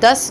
10